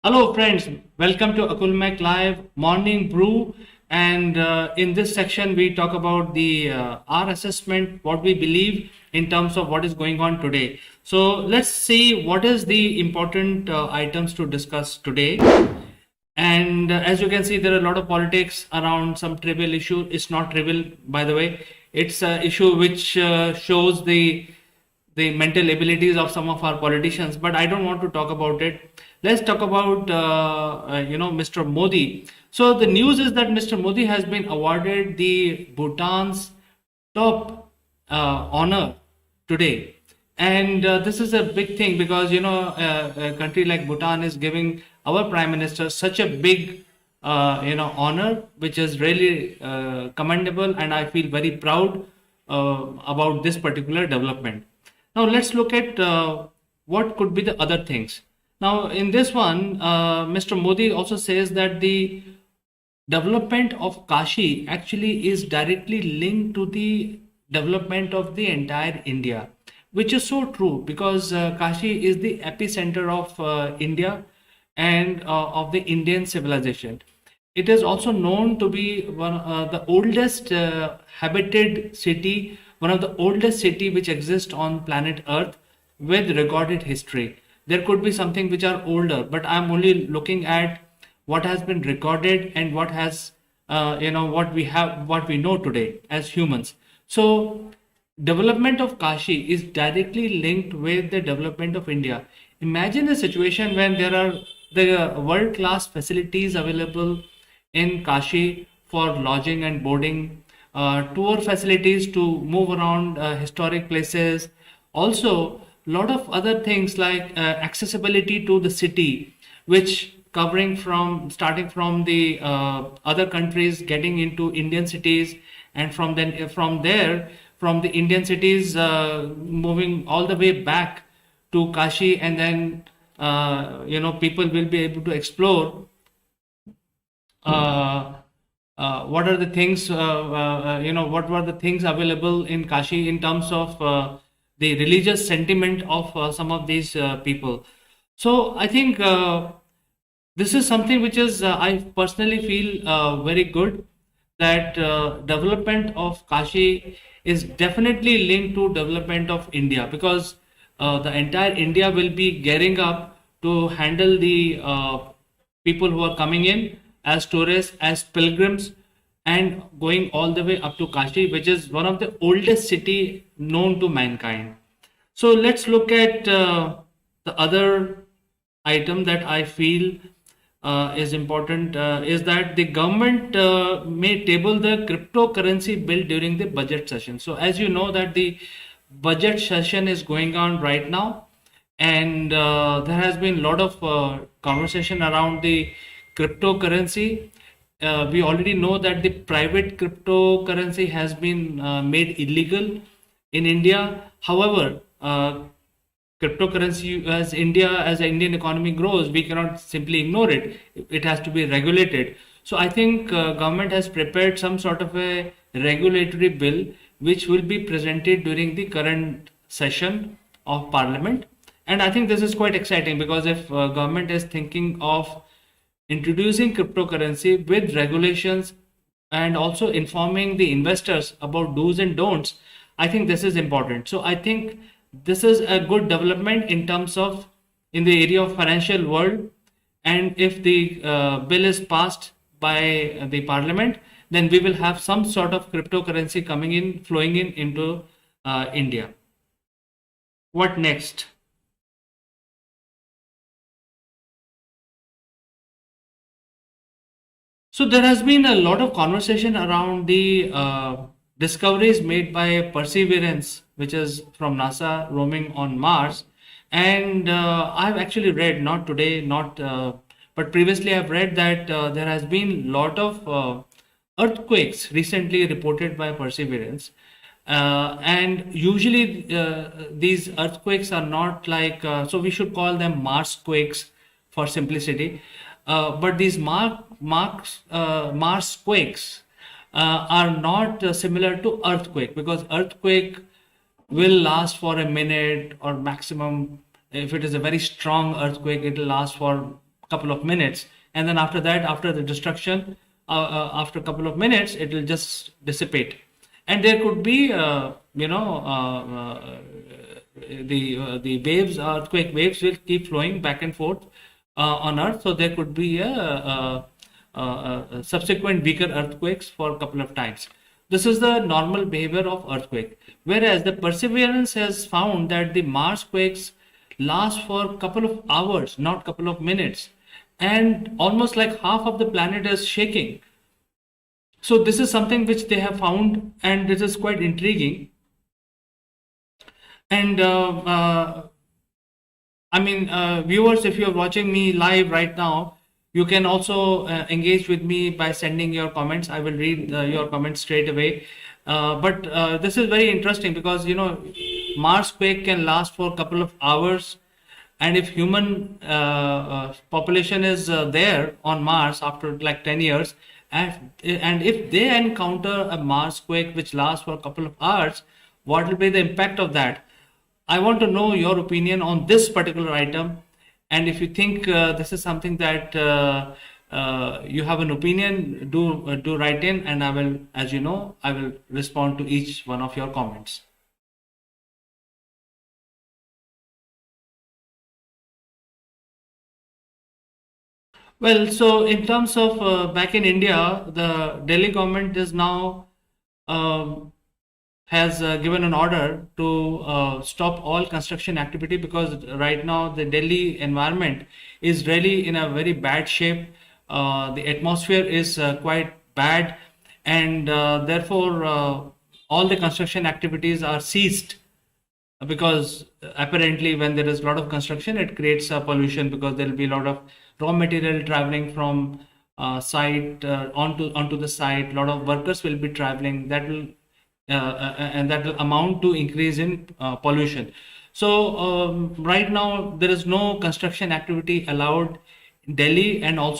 Hello, friends. Welcome to Akulmek Live Morning Brew. And in this section, we talk about the our assessment, what we believe in terms of what is going on today. So let's see what is the important items to discuss today. And as you can see, there are a lot of politics around some trivial issue. It's not trivial, by the way. It's an issue which shows the mental abilities of some of our politicians. But I don't want to talk about it. Let's talk about Mr. Modi. So the news is that Mr. Modi has been awarded the Bhutan's top honor today. And this is a big thing because a country like Bhutan is giving our prime minister such a big honor, which is really commendable, and I feel very proud about this particular development. Now let's look at what could be the other things. Now in this one, Mr. Modi also says that the development of Kashi actually is directly linked to the development of the entire India, which is so true because Kashi is the epicenter of India and of the Indian civilization. It is also known to be the oldest habited city, one of the oldest city which exists on planet Earth with recorded history. There could be something which are older, but I'm only looking at what has been recorded and what has what we have, what we know today as humans. So development of Kashi is directly linked with the development of India. Imagine a situation when there are the world class facilities available in Kashi for lodging and boarding, tour facilities to move around historic places. Also, a lot of other things like accessibility to the city, which covering from starting from the other countries, getting into Indian cities, and from there from the Indian cities moving all the way back to Kashi, and then people will be able to explore uh, what are the things what were the things available in Kashi in terms of the religious sentiment of some of these people. So I think this is something which is I personally feel very good that development of Kashi is definitely linked to development of India because the entire India will be gearing up to handle the people who are coming in as tourists, as pilgrims, and going all the way up to Kashi, which is one of the oldest city known to mankind. So let's look at the other item that I feel is important is that the government may table the cryptocurrency bill during the budget session. So as you know that the budget session is going on right now, and there has been a lot of conversation around the cryptocurrency. We already know that the private cryptocurrency has been made illegal in India. However, cryptocurrency as the Indian economy grows, we cannot simply ignore it. It has to be regulated. So I think government has prepared some sort of a regulatory bill which will be presented during the current session of Parliament. And I think this is quite exciting because if government is thinking of introducing cryptocurrency with regulations and also informing the investors about do's and don'ts, I think this is important. So I think this is a good development in terms of in the area of financial world. And if the bill is passed by the Parliament, then we will have some sort of cryptocurrency coming in, flowing in into India. What next? So there has been a lot of conversation around the discoveries made by Perseverance, which is from NASA roaming on Mars. And I've actually read, not today, not but previously I've read that there has been a lot of earthquakes recently reported by Perseverance. And usually these earthquakes are not like, so we should call them Mars quakes for simplicity. But these Mars quakes are not similar to earthquake because earthquake will last for a minute or maximum. If it is a very strong earthquake, it will last for couple of minutes, and then after that, after the destruction, after a couple of minutes, it will just dissipate. And there could be, the waves, earthquake waves will keep flowing back and forth on Earth. So there could be subsequent weaker earthquakes for a couple of times. This is the normal behavior of earthquake. Whereas the Perseverance has found that the Mars quakes last for a couple of hours, not couple of minutes, and almost like half of the planet is shaking. So this is something which they have found, and this is quite intriguing. And viewers, if you're watching me live right now, you can also engage with me by sending your comments. I will read your comments straight away. But this is very interesting because, Mars quake can last for a couple of hours. And if human population is there on Mars after like 10 years, and if they encounter a Mars quake which lasts for a couple of hours, what will be the impact of that? I want to know your opinion on this particular item. And if you think this is something that you have an opinion, do write in, and I will, as you know, I will respond to each one of your comments. Well, so in terms of back in India, the Delhi government is now um, has given an order to stop all construction activity, because right now the Delhi environment is really in a very bad shape. The atmosphere is quite bad, and therefore all the construction activities are ceased, because apparently when there is a lot of construction, it creates pollution, because there will be a lot of raw material traveling from site onto the site. A lot of workers will be traveling. That will and that will amount to increase in pollution. So right now there is no construction activity allowed in Delhi, and also